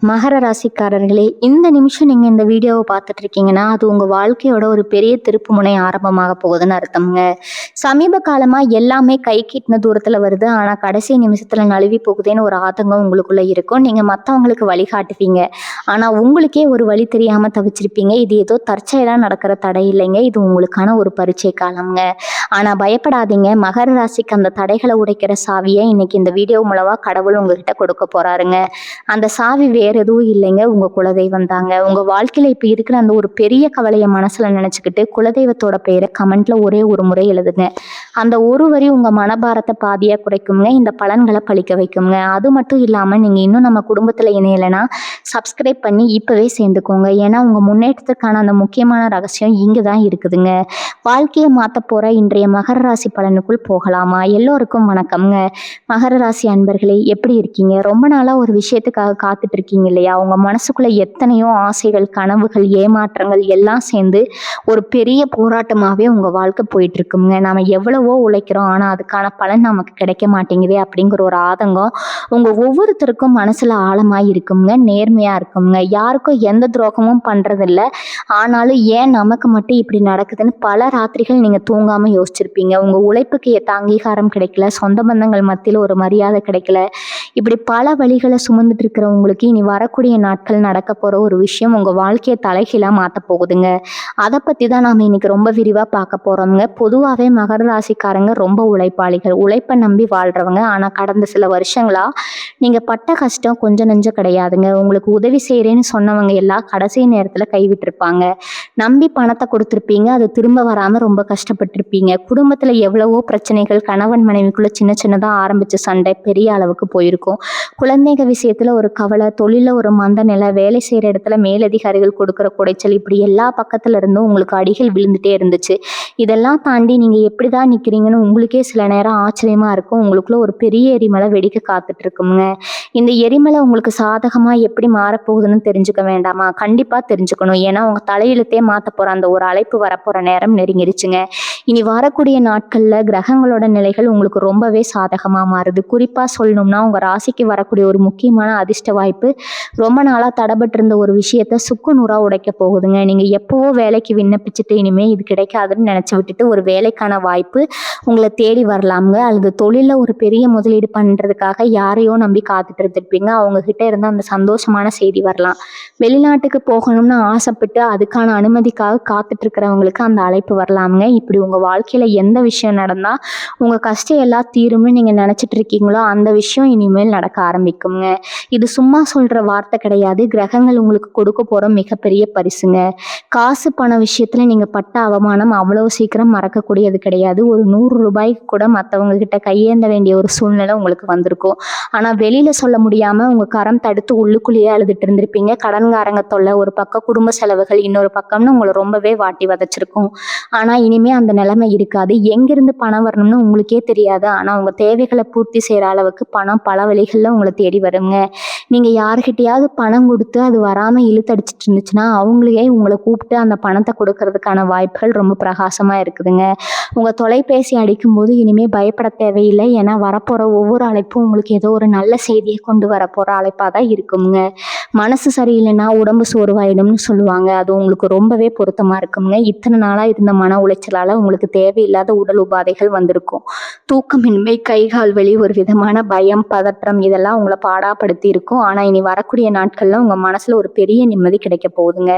மகர ராசிக்காரர்களே, இந்த நிமிஷம் நீங்க இந்த வீடியோவை பார்த்துட்டு இருக்கீங்கன்னா அது உங்க வாழ்க்கையோட ஒரு பெரிய திருப்பு முனை ஆரம்பமாக போகுதுன்னு அர்த்தம்ங்க. சமீப காலமா எல்லாமே கை கிட்டின தூரத்துல வருது, ஆனா கடைசி நிமிஷத்துல நழுவி போகுதேன்னு ஒரு ஆதங்கம் உங்களுக்குள்ள இருக்கும். நீங்க மத்தவங்களுக்கு வழிகாட்டுவீங்க, ஆனா உங்களுக்கே ஒரு வழி தெரியாம தவிச்சிருப்பீங்க. இது ஏதோ தற்செயலா நடக்கிற தடை இல்லைங்க, இது உங்களுக்கான ஒரு பரீட்சை காலம்ங்க. ஆனா பயப்படாதீங்க, மகர ராசிக்கு அந்த தடைகளை உடைக்கிற சாவியை இன்னைக்கு இந்த வீடியோ மூலமா கடவுள் உங்ககிட்ட கொடுக்க போறாருங்க. அந்த சாவி வேற எதுவும் இல்லைங்க, உங்க குலதெய்வம் தாங்க. உங்க வாழ்க்கையில இப்ப இருக்கிற அந்த ஒரு பெரிய கவலையை மனசுல நினைச்சுக்கிட்டு குலதெய்வத்தோட பெயரை கமெண்ட்ல ஒரே ஒரு முறை எழுதுங்க. அந்த ஒரு வரி உங்க மனபாரத்தை பாதியா குறைக்குங்க, இந்த பலன்களை பழிக்க வைக்குங்க. அது மட்டும் இல்லாம நீங்க இன்னும் நம்ம குடும்பத்துல இணையலைன்னா சப்ஸ்கிரைப் பண்ணி இப்பவே சேர்ந்துக்கோங்க. ஏன்னா உங்க முன்னேற்றத்துக்கான அந்த முக்கியமான ரகசியம் இங்கதான் இருக்குதுங்க. வாழ்க்கையை மாத்த போற இன்றைய மகர ராசி பலனுக்குள் போகலாமா? எல்லோருக்கும் வணக்கம்ங்க. மகர ராசி அன்பர்களே, எப்படி இருக்கீங்க? ரொம்ப நாளா ஒரு விஷயத்துக்காக காத்துட்டு இருக்கீங்க இல்லையா? உங்க மனசுக்குள்ள எத்தனையோ ஆசைகள், கனவுகள், ஏமாற்றங்கள் எல்லாம் சேர்ந்து ஒரு பெரிய போராட்டமாவே உங்க வாழ்க்கை போயிட்டு இருக்குங்க. நாம எவ்வளவோ உழைக்கிறோம், ஆனா அதுக்கான பலன் நமக்கு கிடைக்க மாட்டேங்குதே அப்படிங்கிற ஒரு ஆதங்கம் உங்க ஒவ்வொருத்தருக்கும் மனசுல ஆழமா இருக்குங்க. நேர்மையா இருக்குங்க, யாருக்கும் எந்த துரோகமும் பண்றதில்ல. ஆனாலும் ஏன் நமக்கு மட்டும் இப்படி நடக்குதுன்னு பல ராத்திரிகள் நீங்க தூங்காம யோசிச்சிருப்பீங்க. உங்க உழைப்புக்கு ஏத்த அங்கீகாரம் கிடைக்கல, சொந்த பந்தங்கள் மத்தியில ஒரு மரியாதை கிடைக்கல. இப்படி பல வழிகளை சுமந்துட்டு இருக்கிறவங்களுக்கு இனி வரக்கூடிய நாட்கள் நடக்க போற ஒரு விஷயம் உங்க வாழ்க்கையை தலைகீழா மாத்த போகுதுங்க. அதை பத்தி தான் நாம இன்னைக்கு ரொம்ப விரிவா பார்க்க போறோம்ங்க. பொதுவாகவே மகர ராசிக்காரங்க ரொம்ப உழைப்பாளிகள், உழைப்பை நம்பி வாழ்றவங்க. ஆனா கடந்த சில வருஷங்களா நீங்க பட்ட கஷ்டம் கொஞ்சம் நெஞ்சம் கிடையாதுங்க. உங்களுக்கு உதவி செய்யறேன்னு சொன்னவங்க எல்லாம் கடைசி நேரத்துல கைவிட்டிருப்பாங்க. நம்பி பணத்தை கொடுத்துருப்பீங்க, அது திரும்ப வராம ரொம்ப கஷ்டப்பட்டிருப்பீங்க. குடும்பத்துல எவ்வளவோ பிரச்சனைகள், கணவன் மனைவிக்குள்ள சின்ன சின்னதா ஆரம்பிச்ச சண்டை பெரிய அளவுக்கு போயிருக்கும். குழந்தைங்க விஷயத்துல ஒரு கவலை, தொழில ஒரு மந்த நிலை, வேலை செய்யற இடத்துல மேலதிகாரிகள் கொடுக்குற குடைச்சல், இப்படி எல்லா பக்கத்துல இருந்தும் உங்களுக்கு அடிகள் விழுந்துட்டே இருந்துச்சு. இதெல்லாம் தாண்டி நீங்க எப்படிதான் நிக்கிறீங்கன்னு உங்களுக்கே சில நேரம் ஆச்சரியமா இருக்கும். உங்களுக்குள்ள ஒரு பெரிய எரிமலை வெடிக்க காத்துட்டு இருக்குங்க. இந்த எரிமலை உங்களுக்கு சாதகமா எப்படி மாறப்போகுதுன்னு தெரிஞ்சுக்க வேண்டாமா? கண்டிப்பா தெரிஞ்சுக்கணும். ஏன்னா உங்க தலையெழுத்தே மாத்த போற அந்த ஒரு அழைப்பு வரப்போற நேரம் நெருங்கிடுச்சுங்க. இனி வரக்கூடிய நாட்கள்ல கிரகங்களோட நிலைகள் உங்களுக்கு ரொம்பவே சாதகமா மாறுது. குறிப்பா சொல்லணும்னா உங்க ராசிக்கு வரக்கூடிய ஒரு முக்கியமான அதிர்ஷ்ட வாய்ப்பு ரொம்ப நாளா தடைபட்டு இருந்த ஒரு விஷயத்த சுக்கு நூறா உடைக்க போகுதுங்க. நீங்க எப்பவோ வேலைக்கு விண்ணப்பிச்சுட்டு இனிமே இது கிடைக்காதுன்னு நினைச்சு விட்டுட்டு ஒரு வேலைக்கான வாய்ப்பு உங்களை தேடி வரலாமுங்க. அல்லது தொழில ஒரு பெரிய முதலீடு பண்றதுக்காக யாரையோ நம்பி காத்துட்டு இருந்திருப்பீங்க, அவங்க கிட்ட இருந்து அந்த சந்தோஷமான செய்தி வரலாம். வெளிநாட்டுக்கு போகணும்னு ஆசைப்பட்டு அதுக்கான அனுமதிக்காக காத்துட்டு இருக்கிறவங்களுக்கு அந்த அழைப்பு வரலாமுங்க. இப்படி உங்க வாழ்க்கையில எந்த விஷயம் நடந்தா உங்க கஷ்டம் எல்லாம் தீரும்னு நீங்க நினைச்சிட்டு இருக்கீங்களோ அந்த விஷயம் இனிமேல் நடக்க ஆரம்பிக்குங்க. இது சும்மா சொல்ற வார்த்தை கிடையாது, கிரகங்கள் உங்களுக்கு கொடுக்க போற மிகப்பெரிய பரிசுங்க. காசு பண விஷயத்துல நீங்க பட்ட அவமானம் அவ்வளவு சீக்கிரம் மறக்கக்கூடியது கிடையாது. ஒரு 100 ரூபாய்க்கு கூட மற்றவங்க கிட்ட கையேந்த வேண்டிய ஒரு சூழ்நிலை உங்களுக்கு வந்திருக்கும். ஆனா வெளியில சொல்ல முடியாம உங்க கரம் தடுத்து உள்ளுக்குள்ளேயே அழுதுட்டு இருந்திருப்பீங்க. கடன்காரங்க தொல்லை ஒரு பக்கம், குடும்ப செலவுகள் இன்னொரு பக்கம்னு உங்களை ரொம்பவே வாட்டி வதைச்சிருக்கும். ஆனா இனிமே அந்த நிலைமை இருக்காது. எங்கிருந்து பணம் வரணும்னு உங்களுக்கே தெரியாது, ஆனா உங்க தேவைகளை பூர்த்தி செய்யற அளவுக்கு பணம் பல வழிகள்ல உங்களை தேடி வருங்க. நீங்க யாருக்கிட்டையாவது பணம் கொடுத்து அது வராம இழுத்தடிச்சிட்டு இருந்துச்சுன்னா அவங்களையே உங்களை கூப்பிட்டு அந்த பணத்தை கொடுக்கறதுக்கான வாய்ப்புகள் ரொம்ப பிரகாசமா இருக்குதுங்க. உங்க தொலைபேசி அடிக்கும்போது இனிமே பயப்பட தேவையில்லை. ஏன்னா வரப்போற ஒவ்வொரு அழைப்பும் உங்களுக்கு ஏதோ ஒரு நல்ல செய்தியை கொண்டு வரப்போற அழைப்பா தான் இருக்குங்க. மனசு சரியில்லைன்னா உடம்பு சோர்வாயிடும்னு சொல்லுவாங்க, அது உங்களுக்கு ரொம்பவே பொருத்தமா இருக்குங்க. இத்தனை நாளா இருந்த மன உளைச்சலால உங்களுக்கு தேவையில்லாத உடல் உபாதைகள் வந்திருக்கும். தூக்கமின்மை, கைகால் வலி, ஒரு விதமான பயம், பதற்றம், இதெல்லாம் உங்களை பாடாப்படுத்தி இருக்கும். ஆனா இனி வரக்கூடிய நாட்கள்ல உங்க மனசுல ஒரு பெரிய நிம்மதி கிடைக்க போகுதுங்க.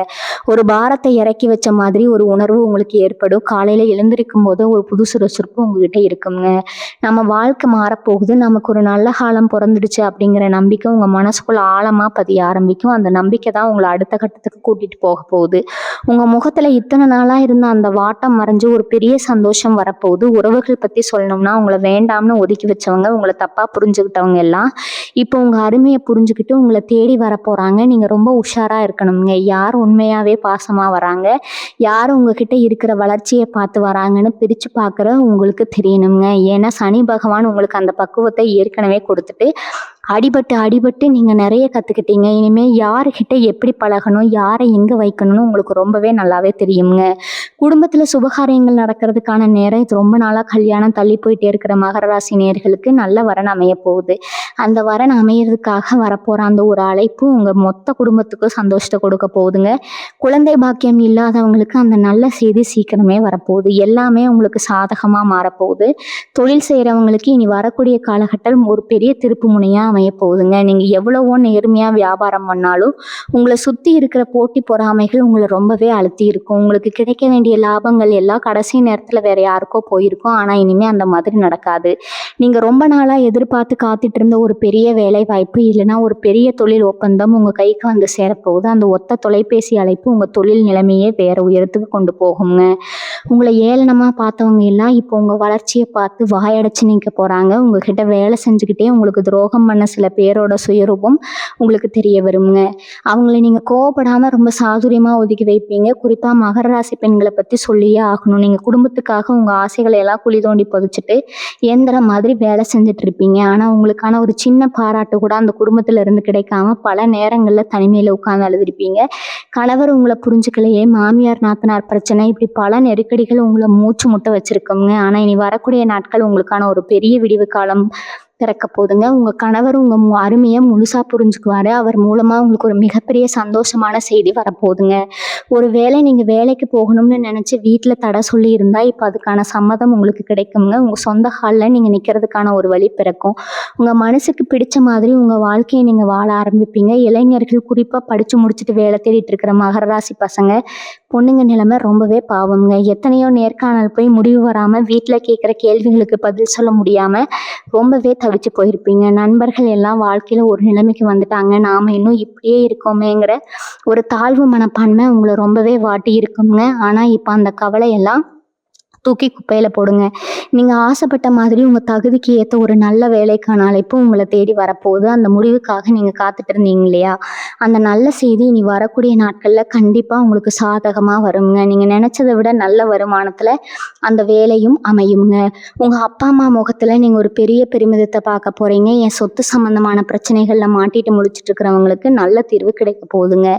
ஒரு பாரத்தை இறக்கி வச்ச மாதிரி ஒரு உணர்வு உங்களுக்கு ஏற்படும். காலையில எழுந்திருக்கும் போது ஒரு புது சுறுசுறுப்பு உங்ககிட்ட இருக்குங்க. நம்ம வாழ்க்கை மாறப்போகுது, நமக்கு ஒரு நல்ல காலம் பிறந்துடுச்சு அப்படிங்கிற நம்பிக்கை உங்க மனசுக்குள்ள ஆழமா பதிய ஆரம்பிக்கும். அந்த நம்பிக்கை தான் உங்களை அடுத்த கட்டத்துக்கு கூட்டிட்டு போக போகுது. உங்க முகத்துல இத்தனை நாளா இருந்த அந்த வாட்டம் மறைஞ்சு ஒரு பெரிய சந்தோஷம் வரப்போகுது. உறவுகள் பத்தி சொல்லணும்னா உங்களை வேண்டாம்னு ஒதுக்கி வச்சவங்க, உங்களை தப்பா புரிஞ்சுக்கிட்டவங்க எல்லாம் இப்போ உங்க அருமையை புரிஞ்சுக்கிட்டு உங்களை தேடி வர போறாங்க. நீங்க ரொம்ப உஷாரா இருக்கணுங்க. யார் உண்மையாவே பாசமா வராங்க, யார் உங்ககிட்ட இருக்கிற வளர்ச்சியை பார்த்து வராங்கன்னு பிரிச்சு பார்க்குற உங்களுக்கு தெரியணுங்க. ஏன்னா சனி பகவான் உங்களுக்கு அந்த பக்குவத்தை ஏற்கனவே கொடுத்துட்டு அடிபட்டு அடிபட்டு நீங்கள் நிறைய கற்றுக்கிட்டீங்க. இனிமேல் யாருக்கிட்ட எப்படி பழகணும், யாரை எங்கே வைக்கணும்னு உங்களுக்கு ரொம்பவே நல்லாவே தெரியுங்க. குடும்பத்தில் சுபகாரியங்கள் நடக்கிறதுக்கான நேரம் இது. ரொம்ப நாளாக கல்யாணம் தள்ளி போயிட்டே இருக்கிற மகர ராசி நேயர்களுக்கு நல்ல வரன் அமைய போகுது. அந்த வரன் அமையிறதுக்காக வரப்போகிற அந்த ஒரு அழைப்பு உங்கள் மொத்த குடும்பத்துக்கும் சந்தோஷத்தை கொடுக்க போகுதுங்க. குழந்தை பாக்கியம் இல்லாதவங்களுக்கு அந்த நல்ல செய்தி சீக்கிரமே வரப்போகுது. எல்லாமே உங்களுக்கு சாதகமாக மாறப்போகுது. தொழில் செய்கிறவங்களுக்கு இனி வரக்கூடிய காலகட்டம் ஒரு பெரிய திருப்பு முனையாக அமைய போகுதுங்க. நீங்கள் எவ்வளவோ நேர்மையாக வியாபாரம் பண்ணாலும் உங்களை சுற்றி இருக்கிற போட்டி பொறாமைகள் உங்களை ரொம்பவே அழுத்தி இருக்கும். உங்களுக்கு கிடைக்க வேண்டிய லாபங்கள் எல்லாம் கடைசி நேரத்தில் வேற யாருக்கோ போயிருக்கும். ஆனால் இனிமேல் அந்த மாதிரி நடக்காது. நீங்கள் ரொம்ப நாளாக எதிர்பார்த்து காத்துட்டு இருந்த ஒரு பெரிய வேலை வாய்ப்பு இல்லைன்னா ஒரு பெரிய தொழில் ஒப்பந்தம் உங்கள் கைக்கு வந்து சேரப்போகுது. அந்த ஒத்த தொலைபேசி அழைப்பு உங்கள் தொழில் நிலைமையே வேற உயரத்துக்கு கொண்டு போகுங்க. உங்களை ஏளனமாக பார்த்தவங்க எல்லாம் இப்போ உங்கள் வளர்ச்சியை பார்த்து வாயடைச்சு நிற்க போகிறாங்க. உங்ககிட்ட வேலை செஞ்சுக்கிட்டே உங்களுக்கு துரோகம் பண்ண சில பேரோட சுயரூபம் உங்களுக்கு தெரிய வருங்க. அவங்கள நீங்கள் கோவப்படாமல் ரொம்ப சாதுரியமாக ஒதுக்கி வைப்பீங்க. குறிப்பாக மகர ராசி பெண்களை பற்றி சொல்லியே ஆகணும். நீங்கள் குடும்பத்துக்காக உங்கள் ஆசைகளை எல்லாம் குழி தோண்டி புதைச்சிட்டு இயந்திரம் மாதிரி வேலை செஞ்சுட்டு இருப்பீங்க. ஆனால் உங்களுக்கான ஒரு சின்ன பாராட்டு கூட அந்த குடும்பத்தில் இருந்து கிடைக்காம பல நேரங்களில் தனிமையில் உட்கார்ந்து அழுதுருப்பீங்க. கணவர் உங்களை புரிஞ்சுக்கலையே, மாமியார் நாத்தனார் பிரச்சனை, இப்படி பல நெருக்கடிகள் உங்களை மூச்சு முட்ட வச்சிருக்கோங்க. ஆனால் இனி வரக்கூடிய நாட்கள் உங்களுக்கான ஒரு பெரிய விடிவு காலம் பிறக்க போதுங்க. உங்கள் கணவர் உங்கள் அருமையை முழுசாக புரிஞ்சுக்குவார். அவர் மூலமாக உங்களுக்கு ஒரு மிகப்பெரிய சந்தோஷமான செய்தி வரப்போகுதுங்க. ஒரு வேளை நீங்கள் வேலைக்கு போகணும்னு நினச்சி வீட்டில் தடை சொல்லி இருந்தால் இப்போ அதுக்கான சம்மதம் உங்களுக்கு கிடைக்குங்க. உங்கள் சொந்த காலில் நீங்கள் நிற்கிறதுக்கான ஒரு வழி பிறக்கும். உங்கள் மனசுக்கு பிடிச்ச மாதிரி உங்கள் வாழ்க்கையை நீங்கள் வாழ ஆரம்பிப்பீங்க. இளைஞர்கள் குறிப்பாக படித்து முடிச்சுட்டு வேலை தேடிட்டு இருக்கிற மகர ராசி பசங்க பொண்ணுங்க நிலைமை ரொம்பவே பாவங்க. எத்தனையோ நேர்காணல் போய் முடிவு வராமல் வீட்டில் கேட்குற கேள்விகளுக்கு பதில் சொல்ல முடியாமல் ரொம்பவே தவிச்சு போயிருப்பீங்க. நண்பர்கள் எல்லாம் வாழ்க்கையில் ஒரு நிலைமைக்கு வந்துட்டாங்க, நாம் இன்னும் இப்படியே இருக்கோமேங்கிற ஒரு தாழ்வு மனப்பான்மை உங்களை ரொம்பவே வாட்டி இருக்குங்க. ஆனால் இப்போ அந்த கவலையெல்லாம் தூக்கி குப்பையில் போடுங்க. நீங்கள் ஆசைப்பட்ட மாதிரி உங்கள் தகுதிக்கு ஏற்ற ஒரு நல்ல வேலைக்கான அழைப்பு உங்களை தேடி வரப்போகுது. அந்த முடிவுக்காக நீங்கள் காத்துட்டு இருந்தீங்க இல்லையா, அந்த நல்ல செய்தி இனி வரக்கூடிய நாட்களில் கண்டிப்பாக உங்களுக்கு சாதகமாக வருங்க. நீங்கள் நினச்சதை விட நல்ல வருமானத்தில் அந்த வேலையும் அமையுங்க. உங்கள் அப்பா அம்மா முகத்தில் நீங்கள் ஒரு பெரிய பெருமிதத்தை பார்க்க போகிறீங்க. என் சொத்து சம்மந்தமான பிரச்சனைகளில் மாட்டிட்டு முடிச்சுட்டு இருக்கிறவங்களுக்கு நல்ல தீர்வு கிடைக்க போகுதுங்க.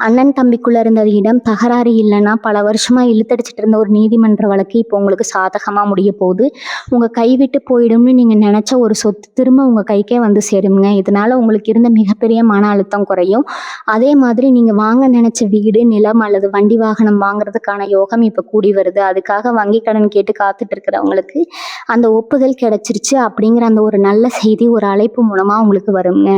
அண்ணன் தம்பிக்குள்ளே இருந்த இடம் தகராறு இல்லைன்னா பல வருஷமாக இழுத்தடிச்சிட்டு இருந்த ஒரு நீதிமன்ற வழக்கு இப்போ உங்களுக்கு சாதகமாக முடிய போகுது. உங்கள் கைவிட்டு போயிடும்னு நீங்கள் நினச்ச ஒரு சொத்து திரும்ப உங்கள் கைக்கே வந்து சேருங்க. இதனால் உங்களுக்கு இருந்த மிகப்பெரிய மன அழுத்தம் குறையும். அதே மாதிரி நீங்கள் வாங்க நினச்ச வீடு, நிலம் அல்லது வண்டி வாகனம் வாங்குறதுக்கான யோகம் இப்போ கூடி வருது. அதுக்காக வங்கி கடன் கேட்டு காத்துட்டு இருக்கிறவங்களுக்கு அந்த ஒப்புதல் கிடைச்சிருச்சு அப்படிங்கிற அந்த ஒரு நல்ல செய்தி ஒரு அழைப்பு மூலமாக உங்களுக்கு வருங்க.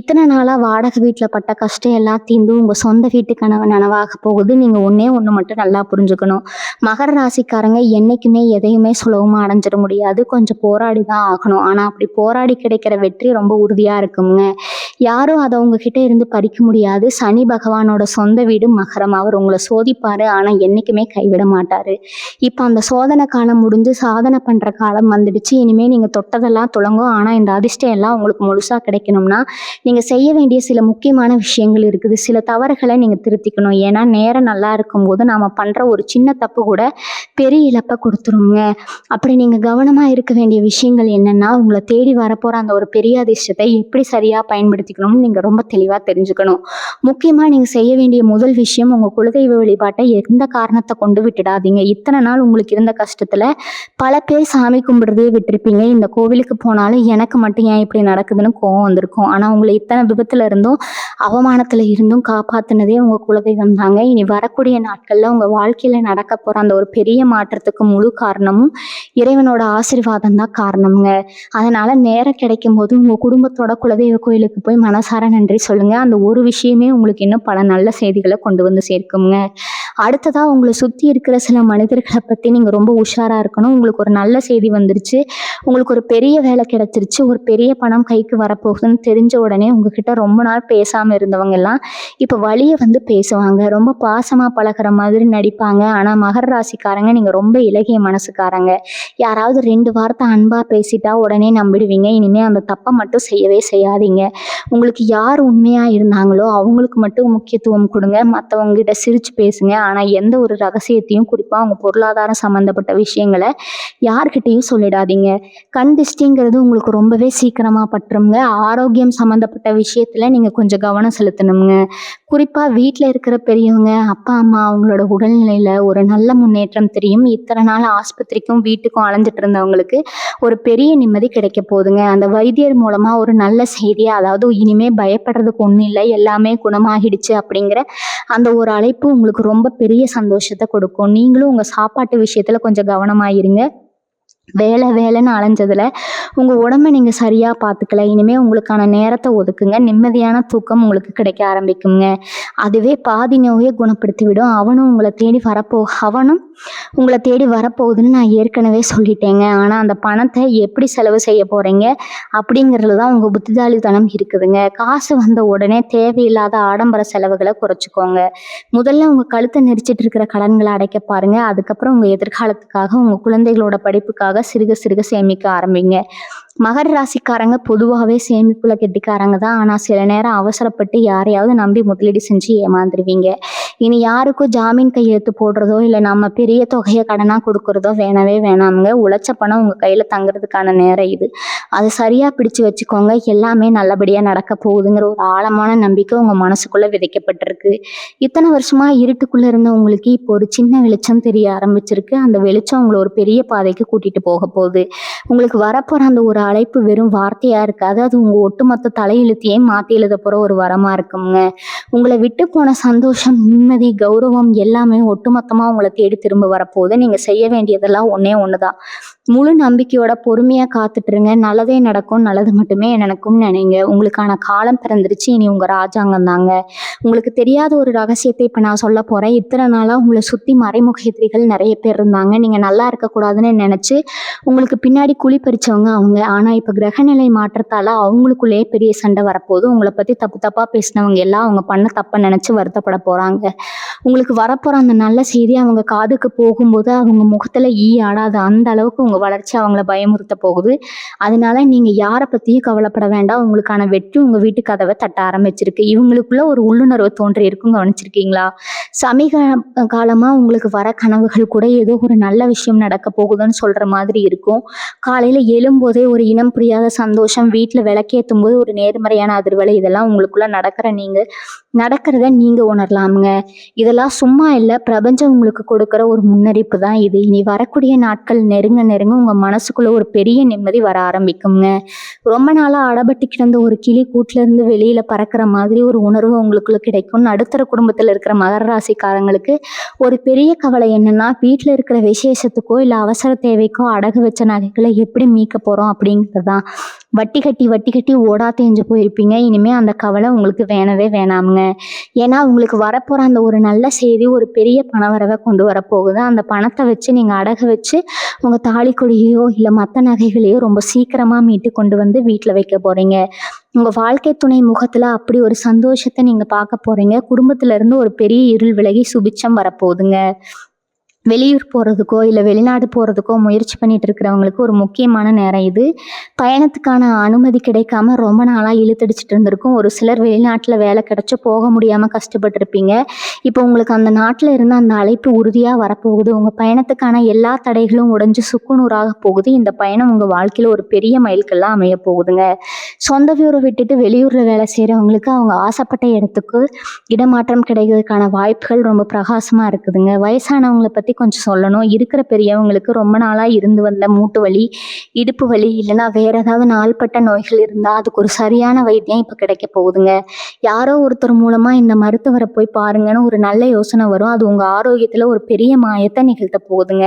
இத்தனை நாளாக வாடகை வீட்டில் பட்ட கஷ்டம் எல்லாம் தீர்ந்து உங்கள் சொந்த வீட்டு கனவு நனவாக போகுது. நீங்கள் ஒன்றே ஒன்று மட்டும் நல்லா புரிஞ்சுக்கணும். மகர ராசிக்காரங்க என்னைக்குமே எதையுமே சுலபமாக அடைஞ்சிட முடியாது. கொஞ்சம் போராடி தான் ஆகணும். ஆனால் அப்படி போராடி கிடைக்கிற வெற்றி ரொம்ப உறுதியாக இருக்குங்க. யாரும் அதை உங்ககிட்ட இருந்து பறிக்க முடியாது. சனி பகவானோட சொந்த வீடு மகரம். அவர் உங்களை சோதிப்பார், ஆனால் என்றைக்குமே கைவிட மாட்டார். இப்போ அந்த சோதனை காலம் முடிஞ்சு சாதனை பண்ணுற காலம் வந்துடுச்சு. இனிமேல் நீங்கள் தொட்டதெல்லாம் துளங்கும். ஆனால் இந்த அதிர்ஷ்டம் எல்லாம் உங்களுக்கு முழுசாக கிடைக்கணும்னா நீங்கள் செய்ய வேண்டிய சில முக்கியமான விஷயங்கள் இருக்குது. சில தவறுகளை நீங்கள் திருத்திக்கணும். ஏன்னா நேரம் நல்லா இருக்கும்போது நாம் பண்ணுற ஒரு சின்ன தப்பு கூட பெரிய இழப்பை கொடுத்துருங்க. அப்படி நீங்கள் கவனமாக இருக்க வேண்டிய விஷயங்கள் என்னென்னா, உங்களை தேடி வரப்போகிற அந்த ஒரு பெரிய அதிர்ஷ்டத்தை எப்படி சரியாக பயன்படுத்திக்கணும்னு நீங்கள் ரொம்ப தெளிவாக தெரிஞ்சுக்கணும். முக்கியமாக நீங்கள் செய்ய வேண்டிய முதல் விஷயம், உங்கள் குலதெய்வ வழிபாட்டை எந்த காரணத்தை கொண்டு விட்டுடாதீங்க. இத்தனை நாள் உங்களுக்கு இருந்த கஷ்டத்தில் பல பேர் சாமி கும்பிடுறதே விட்டுருப்பீங்க. இந்த கோவிலுக்கு போனாலும் எனக்கு மட்டும் ஏன் இப்படி நடக்குதுன்னு கோவம் வந்திருக்கும். ஆனால் உங்களை இத்தனை விபத்தில் இருந்தும் அவமானத்தில் இருந்தும் காப்பாற்றினதே உங்கள் குலதெய்வம் தாங்க. இனி வரக்கூடிய நாட்களில் உங்கள் வாழ்க்கையில் நடக்க போகிற அந்த ஒரு பெரிய மாற்றத்துக்கு முழு காரணமும் இறைவனோட ஆசீர்வாதம் தான் காரணம்ங்க. அதனால நேரம் கிடைக்கும் போது உங்கள் குடும்பத்தோட குலதெய்வ கோயிலுக்கு போய் மனசார நன்றி சொல்லுங்க. அந்த ஒரு விஷயமே உங்களுக்கு இன்னும் பல நல்ல செய்திகளை கொண்டு வந்து சேர்க்குங்க. அடுத்ததாக உங்களை சுற்றி இருக்கிற சில மனிதர்களை பற்றி நீங்கள் ரொம்ப உஷாராக இருக்கணும். உங்களுக்கு ஒரு நல்ல செய்தி வந்துருச்சு, உங்களுக்கு ஒரு பெரிய வேலை கிடைச்சிருச்சு, ஒரு பெரிய பணம் கைக்கு வரப்போகுதுன்னு தெரிஞ்ச உடனே உங்ககிட்ட ரொம்ப நாள் பேசாமல் இருந்தவங்க எல்லாம் இப்போ வழியை வந்து பேசுவாங்க. ரொம்ப பாசமாக பழகிற மாதிரி நடிப்பாங்க. ஆனால் மகர ராசிக்காரங்க நீங்கள் ரொம்ப இலகிய மனசுக்காரங்க. யாராவது 2 வார்த்தை அன்பாக பேசிட்டா உடனே நம்பிடுவீங்க. இனிமேல் அந்த தப்பை மட்டும் செய்யவே செய்யாதீங்க. உங்களுக்கு யார் உண்மையா இருந்தாங்களோ அவங்களுக்கு மட்டும் முக்கியத்துவம் கொடுங்க. மற்றவங்க கிட்ட சிரிச்சு பேசுங்க. ஆனால் எந்த ஒரு ரகசியத்தையும் குறிப்பாக அவங்க பொருளாதாரம் சம்மந்தப்பட்ட விஷயங்களை யார்கிட்டையும் சொல்லிடாதீங்க. கண் திஷ்டிங்கிறது உங்களுக்கு ரொம்பவே சீக்கிரமாக பட்டுருங்க. ஆரோக்கியம் சம்மந்தப்பட்ட விஷயத்தில் நீங்கள் கொஞ்சம் கவனம் செலுத்தணுங்க. குறிப்பாக வீட்டில் இருக்கிற பெரியவங்க, அப்பா அம்மா அவங்களோட உடல்நிலையில் ஒரு நல்ல முன்னேற்றம் தெரியும். இத்தனை நாள் ஆஸ்பத்திரிக்கும் வீட்டுக்கும் அலைஞ்சிட்டு இருந்தவங்களுக்கு ஒரு பெரிய நிம்மதி கிடைக்க போகுதுங்க. அந்த வைத்தியர் மூலமாக ஒரு நல்ல செய்தியை, அதாவது இனிமே பயப்படுறதுக்கு ஒன்றும் இல்லை, எல்லாமே குணமாகிடுச்சு அப்படிங்கிற அந்த ஒரு அழைப்பு உங்களுக்கு ரொம்ப பெரிய சந்தோஷத்தை கொடுக்கும். நீங்களும் உங்கள் சாப்பாட்டு விஷயத்தில் கொஞ்சம் கவனமாயிருங்க. வேலை வேலைன்னு அலைஞ்சதுல உங்கள் உடம்பை நீங்கள் சரியாக பார்த்துக்கல. இனிமேல் உங்களுக்கான நேரத்தை ஒதுக்குங்க. நிம்மதியான தூக்கம் உங்களுக்கு கிடைக்க ஆரம்பிக்குங்க. அதுவே பாதி நோயை குணப்படுத்தி விடும். அவனும் உங்களை தேடி வரப்போகுதுன்னு நான் ஏற்கனவே சொல்லிட்டேங்க. ஆனால் அந்த பணத்தை எப்படி செலவு செய்ய போகிறீங்க அப்படிங்கிறதுல தான் உங்கள் புத்திசாலித்தனம் இருக்குதுங்க. காசு வந்த உடனே தேவையில்லாத ஆடம்பர செலவுகளை குறைச்சிக்கோங்க. முதல்ல உங்கள் கழுத்தை நெரிச்சிட்டு இருக்கிற கடன்களை அடைக்க பாருங்க. அதுக்கப்புறம் உங்கள் எதிர்காலத்துக்காக, உங்கள் குழந்தைகளோட படிப்புக்காக சிறுக சிறுக சேமிக்க ஆரம்பிங்க. மகர ராசிக்காரங்க பொதுவாகவே சேமிப்புல கெட்டிக்காரங்க தான். ஆனால் சில நேரம் அவசரப்பட்டு யாரையாவது நம்பி முதலீடு செஞ்சு ஏமாந்துருவீங்க. இனி யாருக்கும் ஜாமீன் கையெழுத்து போடுறதோ இல்லை நம்ம பெரிய தொகையை கடனாக கொடுக்குறதோ வேணவே வேணாமுங்க. உழைச்ச பணம் உங்கள் கையில் தங்குறதுக்கான நேரம் இது. அது சரியாக பிடிச்சு வச்சுக்கோங்க. எல்லாமே நல்லபடியாக நடக்க போகுதுங்கிற ஒரு ஆழமான நம்பிக்கை உங்கள் மனசுக்குள்ளே விதைக்கப்பட்டிருக்கு. இத்தனை வருஷமாக இருட்டுக்குள்ளே இருந்த உங்களுக்கு இப்போ ஒரு சின்ன வெளிச்சம் தெரிய ஆரம்பிச்சிருக்கு. அந்த வெளிச்சம் உங்களை ஒரு பெரிய பாதைக்கு கூட்டிகிட்டு போக போகுது. உங்களுக்கு வரப்போகிற அந்த ஒரு அழைப்பு வெறும் வார்த்தையாக இருக்காது. அது உங்கள் ஒட்டுமொத்த தலையெழுத்தையும் மாற்றி எழுத போகிற ஒரு வரமாக இருக்குங்க. உங்களை விட்டு போன சந்தோஷம், நிம்மதி, கௌரவம் எல்லாமே ஒட்டுமொத்தமாக உங்களை தேடி திரும்ப வரப்போகுது. நீங்கள் செய்ய வேண்டியதெல்லாம் ஒன்றே ஒன்று தான். முழு நம்பிக்கையோட பொறுமையாக காத்துட்டுருங்க. நல்லதே நடக்கும், நல்லது மட்டுமே நினைக்கும்னு நினைங்க. உங்களுக்கான காலம் பிறந்துருச்சு. இனி உங்கள் ராஜாங்கம் தாங்க. உங்களுக்கு தெரியாத ஒரு ரகசியத்தை இப்போ நான் சொல்ல போகிறேன். இத்தனை நாளாக உங்களை சுற்றி மறைமுக எதிரிகள் நிறைய பேர் இருந்தாங்க. நீங்கள் நல்லா இருக்கக்கூடாதுன்னு நினச்சி உங்களுக்கு பின்னாடி குழி பறிச்சவங்க அவங்க. ஆனால் இப்போ கிரகநிலை மாற்றத்தால் அவங்களுக்குள்ளேயே பெரிய சண்டை வரப்போகுது. உங்களை பற்றி தப்பாக பேசினவங்க எல்லாம் அவங்க பண்ண தப்பை நினச்சி வருத்தப்பட போகிறாங்க. உங்களுக்கு வரப்போகிற அந்த நல்ல செய்தி அவங்க காதுக்கு போகும்போது அவங்க முகத்தில் ஈ ஆடாது. அந்த அளவுக்கு உங்கள் வளர்ச்சி அவங்கள பயமுறுத்த போகுது. அதனால நீங்கள் யாரை பற்றியும் கவலைப்பட வேண்டாம். உங்களுக்கான வெற்றி உங்கள் வீட்டு கதவை தட்ட ஆரம்பிச்சிருக்கு. இவங்களுக்குள்ள ஒரு உள்ளுணர்வு தோன்றி இருக்கும். கவனிச்சிருக்கீங்களா? சமீப காலமாக உங்களுக்கு வர கனவுகள் கூட ஏதோ ஒரு நல்ல விஷயம் நடக்க போகுதுன்னு சொல்கிற மாதிரி இருக்கும். காலையில் எழும்போதே ஒரு இனம் புரியாத சந்தோஷம், வீட்டில் விளக்கேற்றும் போது ஒரு நேர்மறையான அதிர்வலை, இதெல்லாம் உங்களுக்குள்ள நடக்கிறத நீங்கள் உணரலாமுங்க. இதெல்லாம் சும்மா இல்லை, பிரபஞ்சம் உங்களுக்கு கொடுக்குற ஒரு முன்னறிப்பு தான் இது. இனி வரக்கூடிய நாட்கள் நெருங்க நெருங்க உங்கள் மனசுக்குள்ளே ஒரு பெரிய நிம்மதி வர ஆரம்பிக்குங்க. ரொம்ப நாளாக அடபட்டு கிடந்த ஒரு கிளி கூட்டிலேருந்து வெளியில் பறக்கிற மாதிரி ஒரு உணர்வு உங்களுக்குள்ள கிடைக்கும். நடுத்தர குடும்பத்தில் இருக்கிற மகர ராசிக்காரங்களுக்கு ஒரு பெரிய கவலை என்னன்னா, வீட்டில் இருக்கிற விசேஷத்துக்கோ இல்லை அவசர தேவைக்கோ அடகு வச்ச நகைகளை எப்படி மீட்க போகிறோம் அப்படிங்கிறது தான். வட்டி கட்டி ஓடா தேஞ்சு போயிருப்பீங்க. இனிமேல் அந்த கவலை உங்களுக்கு வேணவே வேணாமுங்க. ஏன்னா உங்களுக்கு வரப்போகிற அந்த ஒரு நல்ல செய்தி ஒரு பெரிய பணவரவை கொண்டு வரப்போகுது. அந்த பணத்தை வச்சு நீங்கள் அடகு வச்சு உங்கள் தாலிக்கொடியோ இல்லை மற்ற நகைகளையோ ரொம்ப சீக்கிரமாக மீட்டு கொண்டு வந்து வீட்டில் வைக்க போகிறீங்க. உங்கள் வாழ்க்கை துணை முகத்தில் அப்படி ஒரு சந்தோஷத்தை நீங்கள் பார்க்க போகிறீங்க. குடும்பத்திலேருந்து ஒரு பெரிய இருள் விலகி சுபிட்சம் வரப்போகுதுங்க. வெளியூர் போகிறதுக்கோ இல்லை வெளிநாடு போகிறதுக்கோ முயற்சி பண்ணிட்டு இருக்கிறவங்களுக்கு ஒரு முக்கியமான நேரம் இது. பயணத்துக்கான அனுமதி கிடைக்காம ரொம்ப நாளாக இழுத்தடிச்சிட்டு இருந்திருக்கும். ஒரு சிலர் வெளிநாட்டில் வேலை கிடைச்சி போக முடியாமல் கஷ்டப்பட்டுருப்பீங்க. இப்போ உங்களுக்கு அந்த நாட்டில் இருந்து அந்த அழைப்பு உறுதியாக வரப்போகுது. உங்கள் பயணத்துக்கான எல்லா தடைகளும் உடைஞ்சு சுக்குநூறாக போகுது. இந்த பயணம் உங்கள் வாழ்க்கையில் ஒரு பெரிய மைல்கல்லாம் அமைய போகுதுங்க. சொந்த ஊரை விட்டுட்டு வெளியூரில் வேலை செய்கிறவங்களுக்கு அவங்க ஆசைப்பட்ட இடத்துக்கு இடமாற்றம் கிடைக்கிறதுக்கான வாய்ப்புகள் ரொம்ப பிரகாசமாக இருக்குதுங்க. வயசானவங்களை பற்றி கொஞ்சம் சொல்லணும். இருக்கிற பெரியவங்களுக்கு ரொம்ப நாளாக இருந்து வந்த மூட்டு வலி, இடுப்பு வலி, இல்லைன்னா வேற ஏதாவது நாள்பட்ட நோய்கள் இருந்தால் அதுக்கு ஒரு சரியான வைத்தியம் இப்போ கிடைக்க போகுதுங்க. யாரோ ஒருத்தர் மூலமாக இந்த மருத்துவரை போய் பாருங்கன்னு ஒரு நல்ல யோசனை வரும். அது உங்கள் ஆரோக்கியத்தில் ஒரு பெரிய மாயத்தை நிகழ்த்த போகுதுங்க.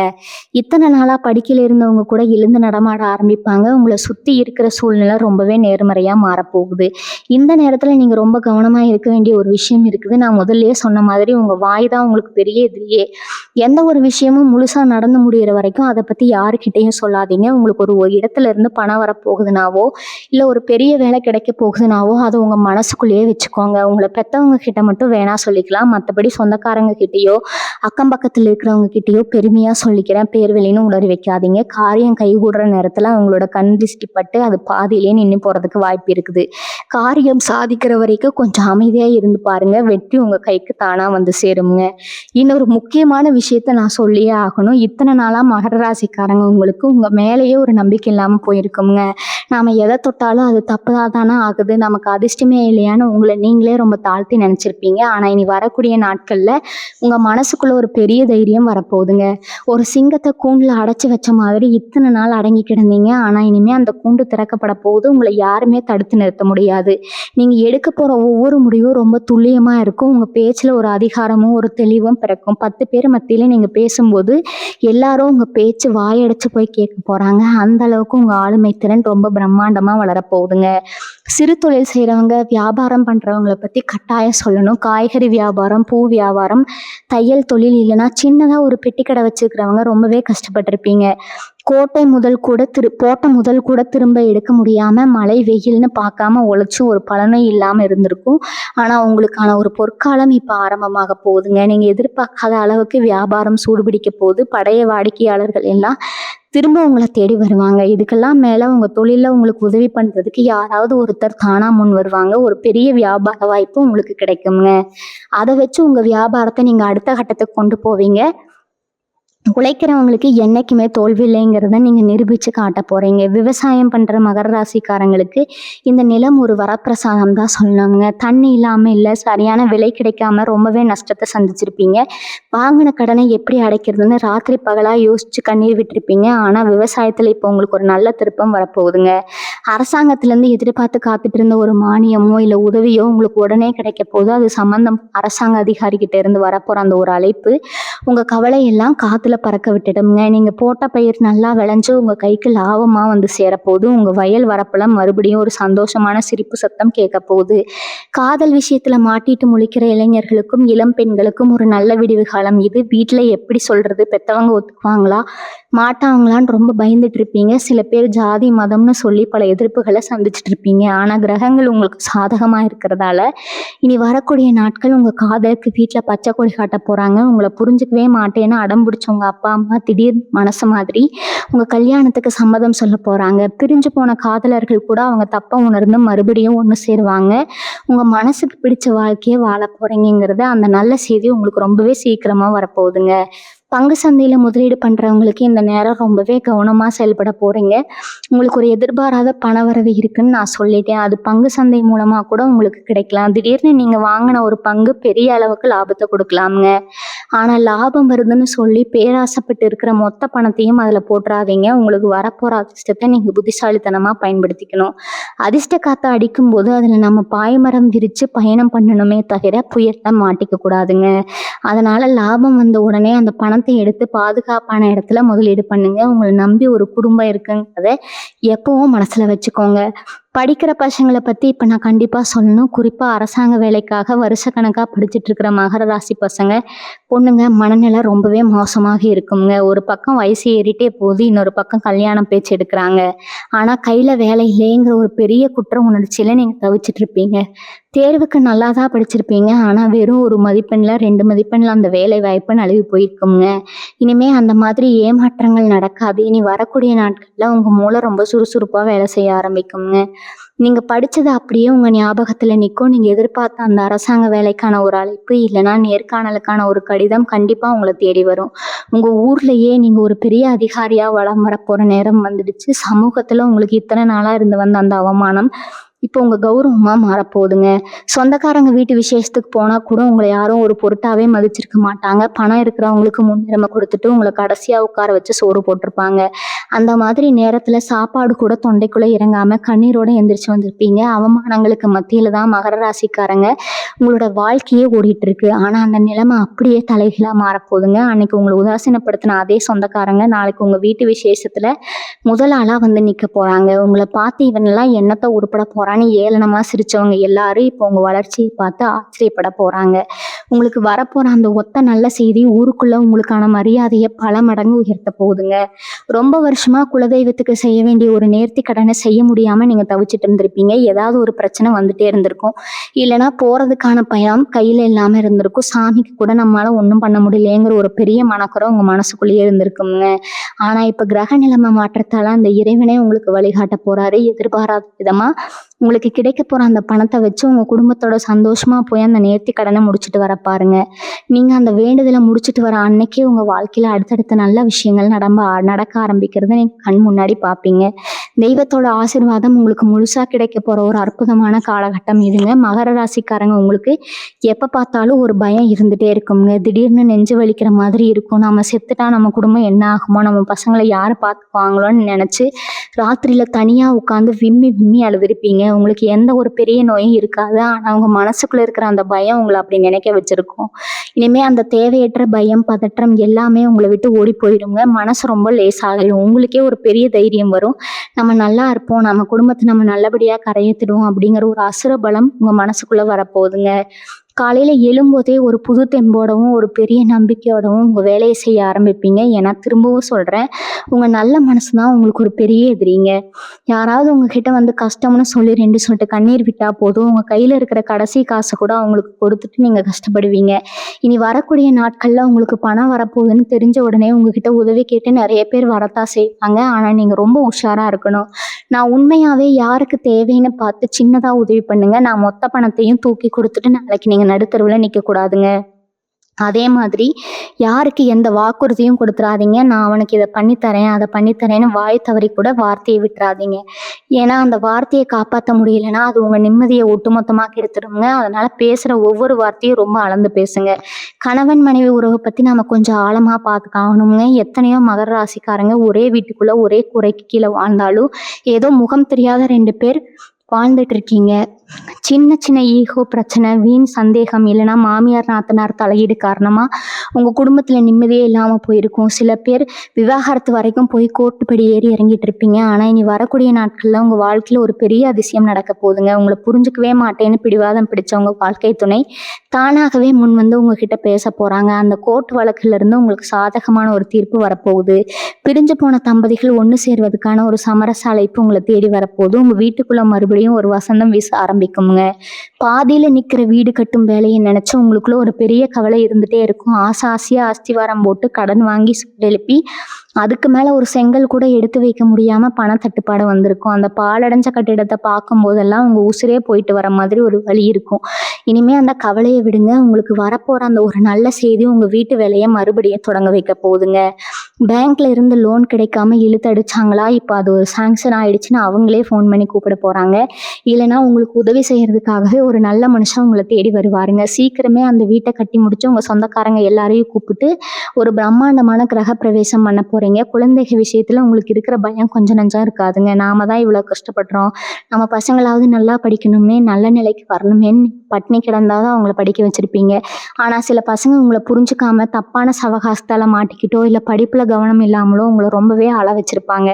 இத்தனை நாளாக படிக்கையில் இருந்தவங்க கூட எழுந்து நடமாட ஆரம்பிப்பாங்க. உங்களை சுற்றி இருக்கிற சூழ்நிலை ரொம்பவே நேர்மறையாக மாறப்போகுது. இந்த நேரத்தில் நீங்கள் ரொம்ப கவனமாக இருக்க வேண்டிய ஒரு விஷயம் இருக்குது. நான் முதல்லயே சொன்ன மாதிரி உங்கள் வாய் தான் உங்களுக்கு பெரிய எதிரியே. எந்த ஒரு விஷயமும் முழுசாக நடந்து முடிகிற வரைக்கும் அதை பற்றி யாருக்கிட்டையும் சொல்லாதீங்க. உங்களுக்கு ஒரு இடத்துல இருந்து பணம் வரப்போகுதுனாவோ இல்லை ஒரு பெரிய வேலை கிடைக்க போகுதுனாவோ அதை உங்கள் மனசுக்குள்ளேயே வச்சுக்கோங்க. உங்களை பெற்றவங்க கிட்ட மட்டும் வேணா சொல்லிக்கலாம். மற்றபடி சொந்தக்காரங்க கிட்டேயோ அக்கம் பக்கத்தில் இருக்கிறவங்க கிட்டேயோ பெருமையாக சொல்லிக்கிறேன் பேர் வெளின்னு உளறி வைக்காதீங்க. காரியம் கைகூடுற நேரத்தில் அவங்களோட கண் திருஷ்டி பட்டு அது பாதியிலே நின்று போகிறதுக்கு வாய்ப்பு இருக்குது. காரியம் சாதிக்கிற வரைக்கும் கொஞ்சம் அமைதியாக இருந்து பாருங்க, வெற்றி உங்கள் கைக்கு தானாக வந்து சேருங்க. இன்னொரு முக்கியமான விஷயத்த நான் சொல்லியே ஆகணும். இத்தனை நாளாக மகர ராசிக்காரங்க உங்களுக்கு உங்கள் மேலேயே ஒரு நம்பிக்கை இல்லாமல் போயிருக்குங்க. நாம் எதை தொட்டாலும் அது தப்புதான் தானே ஆகுது, நமக்கு அதிர்ஷ்டமே இல்லையான்னு உங்களை நீங்களே ரொம்ப தாழ்த்தி நினச்சிருப்பீங்க. ஆனால் இனி வரக்கூடிய நாட்களில் உங்கள் மனசுக்குள்ளே ஒரு பெரிய தைரியம் வரப்போகுதுங்க. ஒரு சிங்கத்தை கூண்டில் அடைச்சி வச்ச மாதிரி இத்தனை நாள் அடங்கி கிடந்தீங்க. ஆனால் இனிமேல் அந்த கூண்டு திறக்கப்பட போகுது, உங்களை யாருமே தடுத்து நிறுத்த முடியாது. நீங்கள் எடுக்க போகிற ஒவ்வொரு முடிவும் ரொம்ப துல்லியமாக இருக்கும். உங்கள் பேச்சில் ஒரு அதிகாரமும் ஒரு தெளிவும் பிறக்கும். 10 பேர் மத்தியில் நீங்கள் பேசும்போது எல்லாரும் உங்கள் பேச்சு வாயடைச்சு போய் கேட்க போகிறாங்க. அந்த அளவுக்கு உங்கள் ஆளுமை திறன் ரொம்ப பிரம்மாண்டமாக வளரப்போகுதுங்க. சிறு தொழில் செய்கிறவங்க, வியாபாரம் பண்ணுறவங்களை பற்றி கட்டாயம் சொல்லணும். காய்கறி வியாபாரம், பூ வியாபாரம், தையல் தொழில், இல்லைன்னா சின்னதாக ஒரு பெட்டிக்கடை வச்சுருக்கிறவங்க ரொம்பவே கஷ்டப்பட்டிருப்பீங்க. போட்ட முதல் கூட திரும்ப எடுக்க முடியாமல் மழை வெயில்னு பார்க்காம உழைச்சி ஒரு பலனும் இல்லாமல் இருந்திருக்கும். ஆனால் உங்களுக்கான ஒரு பொற்காலம் இப்போ ஆரம்பமாக போகுதுங்க. நீங்கள் எதிர்பார்க்காத அளவுக்கு வியாபாரம் சூடுபிடிக்க போகுது. பழைய வாடிக்கையாளர்கள் எல்லாம் திரும்ப உங்களை தேடி வருவாங்க. இதுக்கெல்லாம் மேலே உங்கள் தொழிலில் உங்களுக்கு உதவி பண்ணுறதுக்கு யாராவது ஒருத்தர் தானாக முன் வருவாங்க. ஒரு பெரிய வியாபார வாய்ப்பு உங்களுக்கு கிடைக்குங்க. அதை வச்சு உங்கள் வியாபாரத்தை நீங்கள் அடுத்த கட்டத்துக்கு கொண்டு போவீங்க. உழைக்கிறவங்களுக்கு என்னைக்குமே தோல்வி இல்லைங்கிறத நீங்கள் நிரூபித்து காட்ட போகிறீங்க. விவசாயம் பண்ணுற மகர ராசிக்காரங்களுக்கு இந்த நிலம் ஒரு வரப்பிரசாதம் தான் சொல்லணுங்க. தண்ணி இல்லாமல் இல்லை, சரியான விலை கிடைக்காம ரொம்பவே நஷ்டத்தை சந்திச்சிருப்பீங்க. வாங்கின கடனை எப்படி அடைக்கிறதுன்னு ராத்திரி பகலாக யோசித்து கண்ணீர் விட்டுருப்பீங்க. ஆனால் விவசாயத்தில் இப்போ உங்களுக்கு ஒரு நல்ல திருப்பம் வரப்போகுதுங்க. அரசாங்கத்திலேருந்து எதிர்பார்த்து காத்துட்டு இருந்த ஒரு மானியமோ இல்லை உதவியோ உங்களுக்கு உடனே கிடைக்க போகுது. அது சம்பந்தம் அரசாங்க அதிகாரிகிட்ட இருந்து வரப்போகிற அந்த ஒரு அழைப்பு உங்கள் கவலையெல்லாம் காற்றுல பறக்க விட்டுடுங்க. நீங்கள் போட்ட பயிர் நல்லா விளைஞ்சு உங்கள் கைக்கு லாபமாக வந்து சேரப்போகுது. உங்கள் வயல் வரப்பில் மறுபடியும் ஒரு சந்தோஷமான சிரிப்பு சத்தம் கேட்க போகுது. காதல் விஷயத்தில் மாட்டிட்டு முழிக்கிற இளைஞர்களுக்கும் இளம் பெண்களுக்கும் ஒரு நல்ல விடிவு காலம் இது. வீட்டில் எப்படி சொல்கிறது, பெற்றவங்க ஒத்துக்குவாங்களா மாட்டாங்களான்னு ரொம்ப பயந்துட்டு இருப்பீங்க. சில பேர் ஜாதி மதம்னு சொல்லி பல எதிர்ப்புகளை சந்திச்சுட்டு இருப்பீங்க. ஆனால் கிரகங்கள் உங்களுக்கு சாதகமாக இருக்கிறதால இனி வரக்கூடிய நாட்கள் உங்கள் காதலுக்கு வீட்டில் பச்சை கொடி காட்ட போகிறாங்க. உங்களை புரிஞ்சுக்கவே மாட்டேன்னு அடம் பிடிச்சவங்க அப்பா அம்மா திடீர் மனசு மாதிரி உங்கள் கல்யாணத்துக்கு சம்மதம் சொல்ல போகிறாங்க. பிரிஞ்சு போன காதலர்கள் கூட அவங்க தப்பை உணர்ந்து மறுபடியும் ஒன்று சேருவாங்க. உங்கள் மனசுக்கு பிடிச்ச வாழ்க்கையை வாழ போகிறீங்கிறது அந்த நல்ல செய்தி உங்களுக்கு ரொம்பவே சீக்கிரமாக வரப்போகுதுங்க. பங்கு சந்தையில் முதலீடு பண்ணுறவங்களுக்கு இந்த நேரம் ரொம்பவே கவனமாக செயல்பட போகிறீங்க. உங்களுக்கு ஒரு எதிர்பாராத பணவரவு இருக்குன்னு நான் சொல்லிட்டேன். அது பங்கு சந்தை மூலமாக கூட உங்களுக்கு கிடைக்கலாம். திடீர்னு நீங்கள் வாங்கின ஒரு பங்கு பெரிய அளவுக்கு லாபத்தை கொடுக்கலாமுங்க. ஆனால் லாபம் வருதுன்னு சொல்லி பேராசைப்பட்டு இருக்கிற மொத்த பணத்தையும் அதில் போட்டுறாதீங்க. உங்களுக்கு வரப்போகிற அதிர்ஷ்டத்தை நீங்கள் புத்திசாலித்தனமாக பயன்படுத்திக்கணும். அதிர்ஷ்ட காற்றை அடிக்கும்போது அதில் நம்ம பாய்மரம் விரித்து பயணம் பண்ணணுமே தவிர புயலில் மாட்டிக்க கூடாதுங்க. அதனால் லாபம் வந்த உடனே அந்த பணத்தை எடுத்து பாதுகாப்பான இடத்துல முதலீடு பண்ணுங்க. உங்களை நம்பி ஒரு குடும்பம் இருக்குங்கிறத எப்பவும் மனசில் வச்சுக்கோங்க. படிக்கிற பசங்களை பற்றி இப்போ நான் கண்டிப்பாக சொல்லணும். குறிப்பாக அரசாங்க வேலைக்காக வருஷக்கணக்காக படிச்சுட்டு இருக்கிற மகர ராசி பசங்க பொண்ணுங்க மனநிலை ரொம்பவே மோசமாக இருக்குங்க. ஒரு பக்கம் வயசு ஏறிட்டே போகுது, இன்னொரு பக்கம் கல்யாணம் பேச்சு எடுக்கிறாங்க. ஆனால் கையில் வேலை இல்லைங்கிற ஒரு பெரிய குற்ற உணர்ச்சியில் நீங்கள் தவிச்சிட்டு இருப்பீங்க. தேர்வுக்கு நல்லா தான் படிச்சிருப்பீங்க, ஆனால் வெறும் 1 மதிப்பெண்ணில் 2 மதிப்பெண்ணில் அந்த வேலை வாய்ப்பு நழுவி போயிருக்குங்க. இனிமேல் அந்த மாதிரி ஏமாற்றங்கள் நடக்காது. இனி வரக்கூடிய நாட்களில் உங்கள் மூளை ரொம்ப சுறுசுறுப்பாக வேலை செய்ய ஆரம்பிக்குங்க. நீங்கள் படித்தது அப்படியே உங்கள் ஞாபகத்தில் நிற்கும். நீங்கள் எதிர்பார்த்த அந்த அரசாங்க வேலைக்கான ஒரு அழைப்பு இல்லைனா நேர்காணலுக்கான ஒரு கடிதம் கண்டிப்பாக உங்களை தேடி வரும். உங்கள் ஊர்லேயே நீங்கள் ஒரு பெரிய அதிகாரியாக வலம் வரப்போகிற நேரம் வந்துடுச்சு. சமூகத்தில் உங்களுக்கு இத்தனை நாளாக இருந்து வந்த அந்த அவமானம் இப்போ உங்கள் கௌரவமாக மாறப்போகுதுங்க. சொந்தக்காரங்க வீட்டு விசேஷத்துக்கு போனால் கூட உங்களை யாரும் ஒரு பொருட்டாவே மதிச்சிருக்க மாட்டாங்க. பணம் இருக்கிறவங்களுக்கு முன்னுரிமை கொடுத்துட்டு உங்களை கடைசியாக உட்கார வச்சு சோறு போட்டிருப்பாங்க. அந்த மாதிரி நேரத்தில் சாப்பாடு கூட தொண்டைக்குள்ளே இறங்காமல் கண்ணீரோடு எந்திரிச்சு வந்திருப்பீங்க. அவமானங்களுக்கு மத்தியில் தான் மகர ராசிக்காரங்க உங்களோட வாழ்க்கையே ஓடிட்டு இருக்கு. ஆனால் அந்த நிலைமை அப்படியே தலைகீழாக மாறப்போகுதுங்க. அன்னைக்கு உங்களை உதாசீனப்படுத்தின அதே சொந்தக்காரங்க நாளைக்கு உங்கள் வீட்டு விசேஷத்தில் முதல் ஆளாக வந்து நிற்க போகிறாங்க. உங்களை பார்த்து இவனெல்லாம் என்னத்தை உருப்பட போகிறான்னு ஏளனமாக சிரித்தவங்க எல்லாரும் இப்போ உங்கள் வளர்ச்சியை பார்த்து ஆச்சரியப்பட போகிறாங்க. உங்களுக்கு வரப்போகிற அந்த ஒத்த நல்ல செய்தி ஊருக்குள்ளே உங்களுக்கான மரியாதையை பல மடங்கு உயர்த்த போகுதுங்க. ரொம்ப வருஷமாக குலதெய்வத்துக்கு செய்ய வேண்டிய ஒரு நேர்த்தி கடனை செய்ய முடியாமல் நீங்கள் தவிச்சிட்டு இருந்திருப்பீங்க. ஏதாவது ஒரு பிரச்சனை வந்துட்டே இருந்திருக்கும். இல்லைனா போகிறதுக்கான பயம் கையில் இல்லாமல் இருந்திருக்கும். சாமிக்கு கூட நம்மளால் ஒன்றும் பண்ண முடியலையேங்கிற ஒரு பெரிய மனக்குறை உங்கள் மனசுக்குள்ளேயே இருந்திருக்குங்க. ஆனால் இப்போ கிரக நிலைமை மாற்றத்தால் அந்த இறைவனே உங்களுக்கு வழிகாட்ட போகிறாரு. எதிர்பாராத விதமாக உங்களுக்கு கிடைக்க போகிற அந்த பணத்தை வச்சு உங்கள் குடும்பத்தோட சந்தோஷமாக போய் அந்த நேர்த்தி கடனை முடிச்சுட்டு வர பாருங்க. நீங்கள் அந்த வேண்டுதலை முடிச்சுட்டு வர அன்னைக்கே உங்கள் வாழ்க்கையில் அடுத்தடுத்த நல்ல விஷயங்கள் நடக்க ஆரம்பிக்கிறத நீங்கள் கண் முன்னாடி பார்ப்பீங்க. தெய்வத்தோட ஆசீர்வாதம் உங்களுக்கு முழுசாக கிடைக்க போகிற ஒரு அற்புதமான காலகட்டம் இதுங்க. மகர ராசிக்காரங்க, உங்களுக்கு எப்போ பார்த்தாலும் ஒரு பயம் இருந்துகிட்டே இருக்குங்க. திடீர்னு நெஞ்சு வலிக்கிற மாதிரி இருக்கும். நம்ம செத்துட்டா நம்ம குடும்பம் என்ன ஆகுமோ, நம்ம பசங்களை யார் பார்த்துக்குவாங்களோன்னு நினச்சி ராத்திரியில் தனியாக உட்காந்து விம்மி விம்மி அழுதுருப்பீங்க. உங்களுக்கு எந்த ஒரு பெரிய நோயும் இருக்காது. ஆனால் அவங்க மனசுக்குள்ளே இருக்கிற அந்த பயம் உங்களை அப்படி நினைக்க வச்சுருக்கும். இனிமேல் அந்த தேவையற்ற பயம், பதற்றம் எல்லாமே உங்களை விட்டு ஓடி போயிடுங்க. மனசு ரொம்ப லேசாகிடும். உங்களுக்கே ஒரு பெரிய தைரியம் வரும். நம்ம நல்லா இருப்போம், நம்ம குடும்பத்தை நம்ம நல்லபடியாக கரையேற்றிடுவோம் அப்படிங்கிற ஒரு அசுர பலம் உங்கள் மனசுக்குள்ளே வரப்போகுதுங்க. காலையில் எழும்போதே ஒரு புது தெம்போடவும் ஒரு பெரிய நம்பிக்கையோடவும் உங்கள் வேலையை செய்ய ஆரம்பிப்பீங்க. ஏன்னா திரும்பவும் சொல்கிறேன், உங்கள் நல்ல மனசு தான் உங்களுக்கு ஒரு பெரிய எதிரிங்க. யாராவது உங்ககிட்ட வந்து கஷ்டம்னு சொல்லி 2 சொட்டு கண்ணீர் விட்டால் போதும், உங்கள் கையில் இருக்கிற கடைசி காசை கூட அவங்களுக்கு கொடுத்துட்டு நீங்கள் கஷ்டப்படுவீங்க. இனி வரக்கூடிய நாட்களில் உங்களுக்கு பணம் வரப்போகுதுன்னு தெரிஞ்ச உடனே உங்ககிட்ட உதவி கேட்டு நிறைய பேர் வரத்தான் செய்வாங்க. ஆனால் நீங்கள் ரொம்ப உஷாராக இருக்கணும். நான் உண்மையாகவே யாருக்கு தேவைன்னு பார்த்து சின்னதாக உதவி பண்ணுங்க. நான் மொத்த பணத்தையும் தூக்கி கொடுத்துட்டு நாளைக்கு நீங்கள் நடுத்தருவில் நிற்கக்கூடாதுங்க. அதே மாதிரி யாருக்கு எந்த வாக்குறுதியும் கொடுத்துறாதீங்க. நான் அவனுக்கு இதை பண்ணித்தரேன், அதை பண்ணித்தரேன்னு வாய் தவறி கூட வார்த்தையை விட்டுறாதீங்க. ஏன்னா அந்த வார்த்தையை காப்பாற்ற முடியலைன்னா அது உங்கள் நிம்மதியை ஒட்டுமொத்தமாக கெடுத்துடுங்க. அதனால் பேசுகிற ஒவ்வொரு வார்த்தையும் ரொம்ப அளந்து பேசுங்க. கணவன் மனைவி உறவை பற்றி நம்ம கொஞ்சம் ஆழமாக பார்த்துக்காகணுங்க. எத்தனையோ மகர ராசிக்காரங்க ஒரே வீட்டுக்குள்ளே ஒரே கூரைக்கு கீழே வாழ்ந்தாலும் ஏதோ முகம் தெரியாத 2 பேர் வாழ்ந்துட்டு இருக்கீங்க. சின்ன சின்ன ஈகோ பிரச்சனை, வீண் சந்தேகம், இல்லைனா மாமியார் நாத்தனார் தலையீடு காரணமாக உங்கள் குடும்பத்தில் நிம்மதியே இல்லாமல் போயிருக்கும். சில பேர் விவாகரத்து வரைக்கும் போய் கோர்ட்டுப்படி ஏறி இறங்கிட்டு இருப்பீங்க. ஆனால் இனி வரக்கூடிய நாட்களில் உங்கள் வாழ்க்கையில் ஒரு பெரிய அதிசயம் நடக்க போகுதுங்க. உங்களை புரிஞ்சுக்கவே மாட்டேன்னு பிடிவாதம் பிடிச்சவங்க வாழ்க்கை துணை தானாகவே முன் வந்து உங்ககிட்ட பேச போகிறாங்க. அந்த கோர்ட் வழக்கிலிருந்து உங்களுக்கு சாதகமான ஒரு தீர்ப்பு வரப்போகுது. பிரிஞ்சு போன தம்பதிகள் ஒன்று சேர்வதற்கான ஒரு சமரச அழைப்பு உங்களை தேடி வரப்போகுது. உங்கள் வீட்டுக்குள்ளே மறுபடியும் ஒரு வசந்தம் வீச ஆரம்பிக்குங்க. பாதியில் நிற்கிற வீடு கட்டும் வேலையை நினச்சி உங்களுக்குள்ள ஒரு பெரிய கவலை இருந்துகிட்டே இருக்கும். ஆசையாக அஸ்திவாரம் போட்டு கடன் வாங்கி எழுப்பி அதுக்கு மேலே ஒரு செங்கல் கூட எடுத்து வைக்க முடியாமல் பணத்தட்டுப்பாடு வந்திருக்கும். அந்த பாலடைஞ்ச கட்டிடத்தை பார்க்கும் போதெல்லாம் உங்கள் உசிரே போயிட்டு வர மாதிரி ஒரு வழி இருக்கும். இனிமேல் அந்த கவலையை விடுங்க. உங்களுக்கு வரப்போகிற அந்த ஒரு நல்ல செய்தி உங்கள் வீட்டு வேலையை மறுபடியும் தொடங்க வைக்க போகுதுங்க. பேங்க்ல இருந்து லோன் கிடைக்காம இழுத்தடிச்சாங்களா, இப்போ அது ஒரு சாங்ஷன் ஆயிடுச்சுன்னு அவங்களே ஃபோன் பண்ணி கூப்பிட போகிறாங்க. இல்லைனா உங்களுக்கு உதவி செய்கிறதுக்காகவே ஒரு நல்ல மனுஷன் உங்களை தேடி வருவாருங்க. சீக்கிரமே அந்த வீட்டை கட்டி முடிச்சு உங்கள் சொந்தக்காரங்க எல்லாரையும் கூப்பிட்டு ஒரு பிரம்மாண்டமான கிரக பிரவேசம் பண்ண போகிறீங்க. குழந்தைகள் விஷயத்தில் உங்களுக்கு இருக்கிற பயம் கொஞ்சம் நஞ்சம் இருக்காதுங்க. நாம தான் இவ்வளோ கஷ்டப்படுறோம், நம்ம பசங்களாவது நல்லா படிக்கணுமே, நல்ல நிலைக்கு வரணுமேன்னு பட்னி கிடந்தாதான் அவங்கள படிக்க வச்சுருப்பீங்க. ஆனால் சில பசங்க உங்களை புரிஞ்சுக்காம தப்பான சவகாசத்தால் மாட்டிக்கிட்டோ இல்லை படிப்பில் கவனம் இல்லாமலோ உங்களை ரொம்பவே அழ வச்சுருப்பாங்க.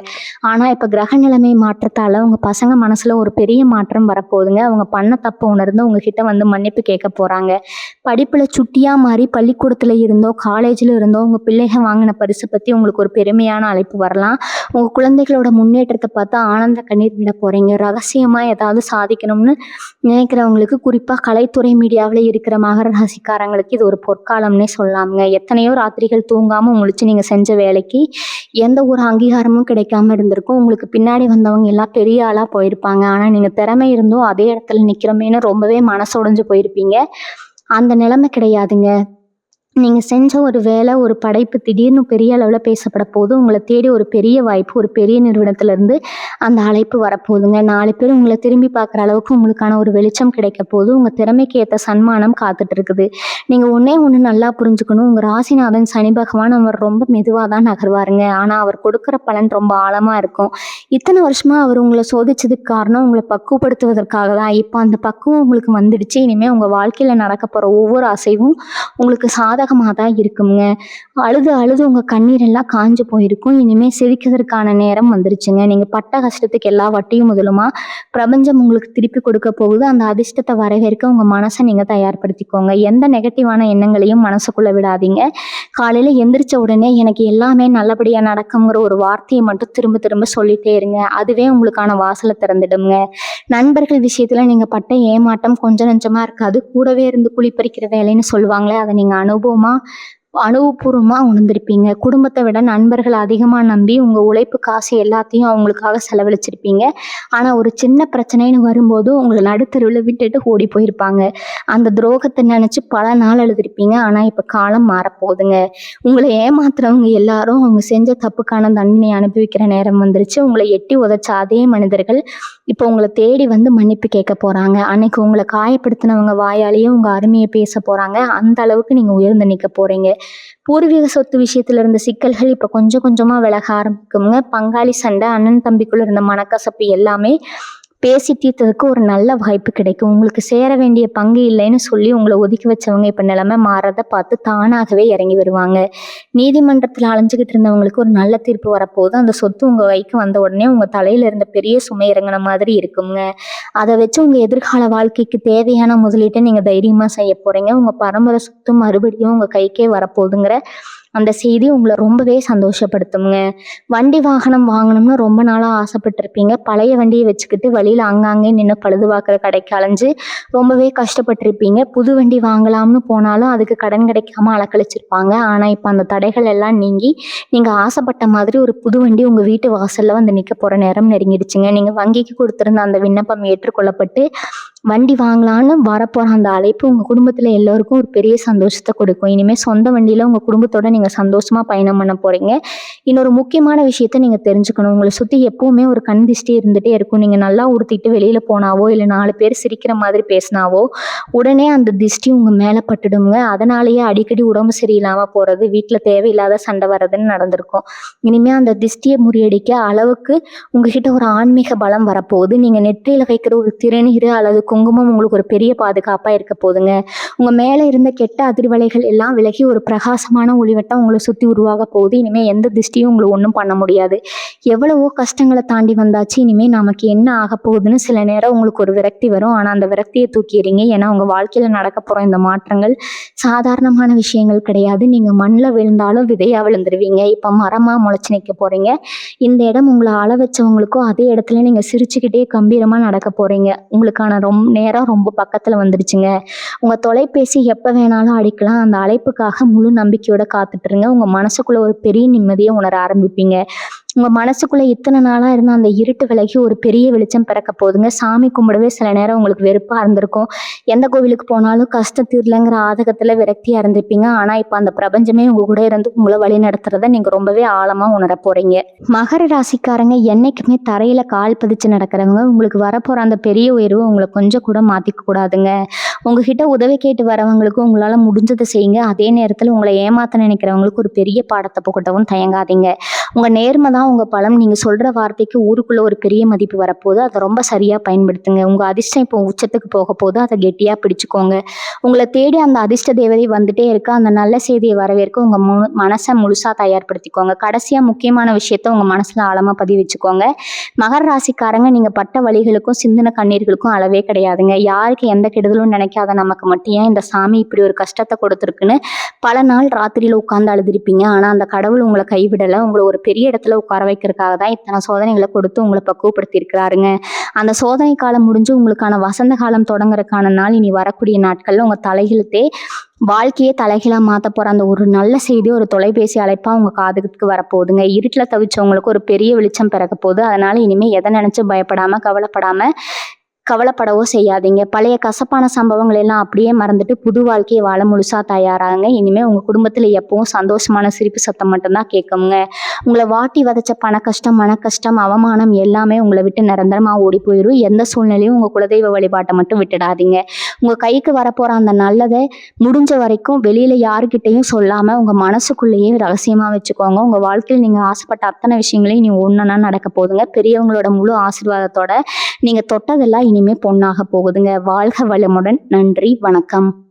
ஆனால் இப்போ கிரக நிலைமை மாற்றத்தால் உங்கள் பசங்க மனசில் ஒரு பெரிய மாற்றம் வரப்போகுதுங்க. அவங்க பண்ண தப்பு உணர்ந்து உங்ககிட்ட வந்து மன்னிப்பு கேட்க போகிறாங்க. படிப்பில் சுட்டியாக மாறி பள்ளிக்கூடத்தில் இருந்தோ காலேஜில் இருந்தோ உங்கள் பிள்ளைகள் வாங்கின பரிசு பற்றி உங்களுக்கு ஒரு பெருமையான அழைப்பு வரலாம். உங்கள் குழந்தைகளோட முன்னேற்றத்தை பார்த்து ஆனந்த கண்ணீர் விட போகிறீங்க. ரகசியமாக ஏதாவது சாதிக்கணும்னு நினைக்கிறவங்களுக்கு, குறிப்பாக கலைத்துறை மீடியாவில் இருக்கிற மகர ராசிக்காரங்களுக்கு இது ஒரு பொற்காலம்னே சொல்லலாமுங்க. எத்தனையோ ராத்திரிகள் தூங்காமல் முழிச்சு நீங்கள் செஞ்ச வேலைக்கு எந்த ஒரு அங்கீகாரமும் கிடைக்காம இருந்திருக்கும். உங்களுக்கு பின்னாடி வந்தவங்க எல்லாம் பெரிய ஆளாக போயிருப்பாங்க. ஆனால் நீங்கள் திறமை இருந்தும் அதே இடத்துல நிற்கிறோமேனு ரொம்பவே மனசொடைஞ்சு போயிருப்பீங்க. அந்த நிலைமை கிடையாதுங்க. நீங்கள் செஞ்ச ஒரு வேலை, ஒரு படைப்பு திடீர்னு பெரிய அளவில் பேசப்பட போது உங்களை தேடி ஒரு பெரிய வாய்ப்பு ஒரு பெரிய நிறுவனத்திலேருந்து அந்த அழைப்பு வரப்போகுதுங்க. 4 பேர் உங்களை திரும்பி பார்க்குற அளவுக்கு உங்களுக்கான ஒரு வெளிச்சம் கிடைக்க போது. உங்கள் திறமைக்கு ஏற்ற சன்மானம் காத்துட்டு இருக்குது. நீங்கள் ஒன்று நல்லா புரிஞ்சுக்கணும். உங்கள் ராசிநாதன் சனி பகவான் அவர் ரொம்ப மெதுவாக தான் நகர்வாருங்க. ஆனால் அவர் கொடுக்குற பலன் ரொம்ப ஆழமாக இருக்கும். இத்தனை வருஷமாக அவர் உங்களை சோதிச்சதுக்கு காரணம் உங்களை பக்குவப்படுத்துவதற்காக தான். இப்போ அந்த பக்குவம் உங்களுக்கு வந்துடுச்சு. இனிமேல் உங்கள் வாழ்க்கையில் நடக்க போகிற ஒவ்வொரு அசைவும் உங்களுக்கு சாதகமாக தான் இருக்குங்க. அழுது அழுது உங்கள் கண்ணீர் எல்லாம் காஞ்சு போயிருக்கும். இனிமேல் சிரிக்கிறதுக்கான நேரம் வந்துருச்சுங்க. நீங்கள் பட்ட கஷ்டத்துக்கு எல்லா வட்டியும் முதலுமா பிரபஞ்சம் உங்களுக்கு திருப்பி கொடுக்க போகுது. அந்த அதிர்ஷ்டத்தை வரவேற்க உங்கள் மனசை நீங்கள் தயார்படுத்திக்கோங்க. எந்த நெகட்டிவான எண்ணங்களையும் மனசுக்குள்ளே விடாதீங்க. காலையில் எந்திரிச்ச உடனே எனக்கு எல்லாமே நல்லபடியாக நடக்குங்கிற ஒரு வார்த்தையை மட்டும் திரும்ப திரும்ப சொல்லிட்டே இருங்க. அதுவே உங்களுக்கான வாசலை திறந்துடுங்க. நண்பர்கள் விஷயத்தில் நீங்கள் பட்ட ஏமாட்டம் கொஞ்சம் நஞ்சமாக இருக்காது. கூடவே இருந்து குழிப்பறிக்கிற வேலைன்னு சொல்லுவாங்களே, அதை நீங்கள் அனுபவபூர்வமாக உணர்ந்திருப்பீங்க. குடும்பத்தை விட நண்பர்கள் அதிகமாக நம்பி உங்கள் உழைப்பு காசு எல்லாத்தையும் அவங்களுக்காக செலவழிச்சிருப்பீங்க. ஆனால் ஒரு சின்ன பிரச்சனைன்னு வரும்போது உங்களை நடுத்தருவில் விட்டுட்டு ஓடி போயிருப்பாங்க. அந்த துரோகத்தை நினச்சி பல நாள் எழுதிருப்பீங்க. ஆனால் இப்போ காலம் மாறப்போகுதுங்க. உங்களை ஏமாத்துறவங்க எல்லாரும் அவங்க செஞ்ச தப்புக்கான தண்டனை அனுபவிக்கிற நேரம் வந்துருச்சு. உங்களை எட்டி உதைச்ச அதே மனிதர்கள் இப்போ உங்களை தேடி வந்து மன்னிப்பு கேட்க போகிறாங்க. அன்னைக்கு உங்களை காயப்படுத்தினவங்க வாயாலேயே உங்கள் அருமையை பேச போகிறாங்க. அந்த அளவுக்கு நீங்கள் உயர்ந்து நிற்க போகிறீங்க. பூர்வீக சொத்து விஷயத்துல இருந்த சிக்கல்கள் இப்போ கொஞ்சம் கொஞ்சமாக விலக ஆரம்பிக்குங்க. பங்காளி சண்டை, அண்ணன் தம்பிக்குள்ள இருந்த மனக்கசப்பு எல்லாமே பேசி தீர்த்ததுக்கு ஒரு நல்ல வாய்ப்பு கிடைக்கும். உங்களுக்கு சேர வேண்டிய பங்கு இல்லைன்னு சொல்லி உங்களை ஒதுக்கி வச்சவங்க இப்போ நிலைமை மாறதை பார்த்து தானாகவே இறங்கி வருவாங்க. நீதிமன்றத்தில் அலைஞ்சிக்கிட்டு இருந்தவங்களுக்கு ஒரு நல்ல தீர்ப்பு வரப்போகுது. அந்த சொத்து உங்கள் கைக்கு வந்த உடனே உங்கள் தலையில் இருந்த பெரிய சுமை இறங்கின மாதிரி இருக்குங்க. அதை வச்சு உங்கள் எதிர்கால வாழ்க்கைக்கு தேவையான முதலீட்டை நீங்கள் தைரியமாக செய்ய போகிறீங்க. உங்கள் பரம்பரை சொத்து மறுபடியும் உங்கள் கைக்கே வரப்போகுதுங்கிற அந்த செய்தி உங்களை ரொம்பவே சந்தோஷப்படுத்துங்க. வண்டி வாகனம் வாங்கணும்னு ரொம்ப நாளாக ஆசைப்பட்டிருப்பீங்க. பழைய வண்டியை வச்சுக்கிட்டு வழியில் அங்கங்கே நின்று பழுதுபார்க்குற கடைக்கு அலைஞ்சு ரொம்பவே கஷ்டப்பட்டிருப்பீங்க. புது வண்டி வாங்கலாம்னு போனாலும் அதுக்கு கடன் கிடைக்காம அலக்கழிச்சிருப்பாங்க. ஆனால் இப்போ அந்த தடைகள் எல்லாம் நீங்கி நீங்கள் ஆசைப்பட்ட மாதிரி ஒரு புது வண்டி உங்கள் வீட்டு வாசலில் வந்து நிற்க போகிற நேரம் நெருங்கிடுச்சுங்க. நீங்கள் வங்கிக்கு கொடுத்துருந்த அந்த விண்ணப்பம் ஏற்றுக்கொள்ளப்பட்டு வண்டி வாங்கலான்னு வரப்போகிற அந்த அழைப்பு உங்கள் குடும்பத்தில் எல்லோருக்கும் ஒரு பெரிய சந்தோஷத்தை கொடுக்கும். இனிமேல் சொந்த வண்டியில் உங்கள் குடும்பத்தோடு நீங்கள் சந்தோஷமாக பயணம் பண்ண போகிறீங்க. இன்னொரு முக்கியமான விஷயத்த நீங்கள் தெரிஞ்சுக்கணும். உங்களை சுற்றி எப்போவுமே ஒரு கண் திஷ்டி இருந்துகிட்டே இருக்கும். நீங்கள் நல்லா உடுத்திட்டு வெளியில் போனாவோ இல்லை 4 பேர் சிரிக்கிற மாதிரி பேசினாவோ உடனே அந்த திஷ்டி உங்கள் மேலே பட்டுடுங்க. அதனாலேயே அடிக்கடி உடம்பு சரியில்லாமல் போகிறது, வீட்டில் தேவையில்லாத சண்டை வர்றதுன்னு நடந்திருக்கும். இனிமேல் அந்த திஷ்டியை முறியடிக்க அளவுக்கு உங்ககிட்ட ஒரு ஆன்மீக பலம் வரப்போகுது. நீங்கள் நெற்றியில் வைக்கிற ஒரு திருநீர் அல்லது குங்குமம் உங்களுக்கு ஒரு பெரிய பாதுகாப்பாக இருக்க போகுதுங்க. உங்கள் மேலே இருந்த கெட்ட அதிர்வலைகள் எல்லாம் விலகி ஒரு பிரகாசமான ஒளிவட்டம் உங்களை சுற்றி உருவாக போகுது. இனிமேல் எந்த திஷ்டியும் உங்களை ஒன்றும் பண்ண முடியாது. எவ்வளவோ கஷ்டங்களை தாண்டி வந்தாச்சு. இனிமேல் நமக்கு என்ன ஆக போகுதுன்னு சில நேரம் உங்களுக்கு ஒரு விரக்தி வரும். ஆனால் அந்த விரக்தியை தூக்கிடுறீங்க. ஏன்னா உங்கள் வாழ்க்கையில் நடக்க போகிற இந்த மாற்றங்கள் சாதாரணமான விஷயங்கள் கிடையாது. நீங்கள் மண்ணில் விழுந்தாலும் விதையாக விழுந்துருவீங்க. இப்போ மரமாக முளைச்சி நிற்க போகிறீங்க. இந்த இடம் உங்களை அள வச்சவங்களுக்கும் அதே இடத்துல நீங்கள் சிரிச்சுக்கிட்டே கம்பீரமாக நடக்க போகிறீங்க. உங்களுக்கான நேரம் ரொம்ப பக்கத்தில் வந்துடுச்சுங்க. உங்கள் தொலைபேசி எப்போ வேணாலும் அடிக்கலாம். அந்த அழைப்புக்காக முழு நம்பிக்கையோட காத்துட்ருங்க. உங்கள் மனசுக்குள்ளே ஒரு பெரிய நிம்மதியை உணர ஆரம்பிப்பீங்க. உங்கள் மனசுக்குள்ளே இத்தனை நாளாக இருந்த அந்த இருட்டு விலகி ஒரு பெரிய வெளிச்சம் பிறக்க போகுதுங்க. சாமி கும்பிடவே சில நேரம் உங்களுக்கு வெறுப்பாக இருந்திருக்கும். எந்த கோவிலுக்கு போனாலும் கஷ்டம் தீரலைங்கிற ஆதகத்தில் விரக்தியாக இருந்திருப்பீங்க. ஆனால் இப்போ அந்த பிரபஞ்சமே உங்கள் கூட இருந்து உங்களை வழி நடத்துறத நீங்கள் ரொம்பவே ஆழமாக உணர போகிறீங்க. மகர ராசிக்காரங்க என்னைக்குமே தரையில் கால் பதிச்சு நடக்கிறவங்க. உங்களுக்கு வரப்போகிற அந்த பெரிய உயர்வு உங்களை கொஞ்சம் கூட மாற்றிக்க கூடாதுங்க. உங்ககிட்ட உதவி கேட்டு வரவங்களுக்கு உங்களால் முடிஞ்சதை செய்யுங்க. அதே நேரத்தில் உங்களை ஏமாற்ற நினைக்கிறவங்களுக்கு ஒரு பெரிய பாடத்தை புகட்டவும் தயங்காதீங்க. உங்கள் நேர்மை தான் உங்கள் பலம். நீங்கள் சொல்கிற வார்த்தைக்கு ஊருக்குள்ளே ஒரு பெரிய மதிப்பு வரப்போகுது. அதை ரொம்ப சரியாக பயன்படுத்துங்க. உங்கள் அதிர்ஷ்டம் இப்போ உச்சத்துக்கு போக போது. அதை கெட்டியாக பிடிச்சிக்கோங்க. உங்களை தேடி அந்த அதிர்ஷ்ட தேவதை வந்துட்டே இருக்க. அந்த நல்ல செய்தியை வரவேற்க உங்கள் மனசை முழுசாக தயார்படுத்திக்கோங்க. கடைசியாக முக்கியமான விஷயத்த உங்கள் மனசில் ஆழமாக பதிவு வச்சுக்கோங்க. மகர ராசிக்காரங்க, நீங்கள் பட்ட வலிகளுக்கும் சிந்தின கண்ணீர்களுக்கும் அளவே கிடையாதுங்க. யாருக்கு எந்த கெடுதலும் நினைக்காத நமக்கு மட்டும் ஏன் இந்த சாமி இப்படி ஒரு கஷ்டத்தை கொடுத்துருக்குன்னு பல நாள் ராத்திரியில் உட்கார்ந்து அழுதுருப்பீங்க. ஆனால் அந்த கடவுள் உங்களை கைவிடலை. உங்களை ஒரு பெரிய இடத்துல உட்கார வைக்கிறதுக்காக தான் இத்தனை சோதனைகளை கொடுத்து உங்களை பக்குவப்படுத்தி இருக்கிறாருங்க. அந்த சோதனை காலம் முடிஞ்சு உங்களுக்கான வசந்த காலம் தொடங்குறதுக்கான நாள் இனி வரக்கூடிய நாட்கள்ல உங்க தலைகளுத்தே வாழ்க்கையே தலைகீழாக மாற்ற போகிற அந்த ஒரு நல்ல செய்தி ஒரு தொலைபேசி அழைப்பாக உங்கள் காதுக்கு வரப்போகுதுங்க. இருட்டில் தவிச்சவங்களுக்கு ஒரு பெரிய வெளிச்சம் பிறக்க போகுது. அதனால் இனிமேல் எதை நினச்சி கவலைப்படவோ செய்யாதீங்க. பழைய கசப்பான சம்பவங்கள் எல்லாம் அப்படியே மறந்துட்டு புது வாழ்க்கையை வாழ முழுசாக தயாராகுங்க. இனிமேல் உங்கள் குடும்பத்தில் எப்பவும் சந்தோஷமான சிரிப்பு சத்தம் மட்டும்தான் கேட்குங்க. உங்களை வாட்டி வதைச்ச பண கஷ்டம், மன கஷ்டம், அவமானம் எல்லாமே உங்களை விட்டு நிரந்தரமாக ஓடி போயிடும். எந்த சூழ்நிலையும் உங்கள் குலதெய்வ வழிபாட்டை மட்டும் விட்டுடாதீங்க. உங்கள் கைக்கு வரப்போகிற அந்த நல்லதை முடிஞ்ச வரைக்கும் வெளியில் யாருக்கிட்டையும் சொல்லாமல் உங்கள் மனசுக்குள்ளேயே ரகசியமாக வச்சுக்கோங்க. உங்கள் வாழ்க்கையில் நீங்கள் ஆசைப்பட்ட அத்தனை விஷயங்களையும் நீ ஒன்றுனா நடக்க போகுதுங்க. பெரியவங்களோட முழு ஆசீர்வாதத்தோட நீங்கள் தொட்டதெல்லாம் இனிமே பொன்னாக போகுதுங்க. வாழ்க வளமுடன். நன்றி, வணக்கம்.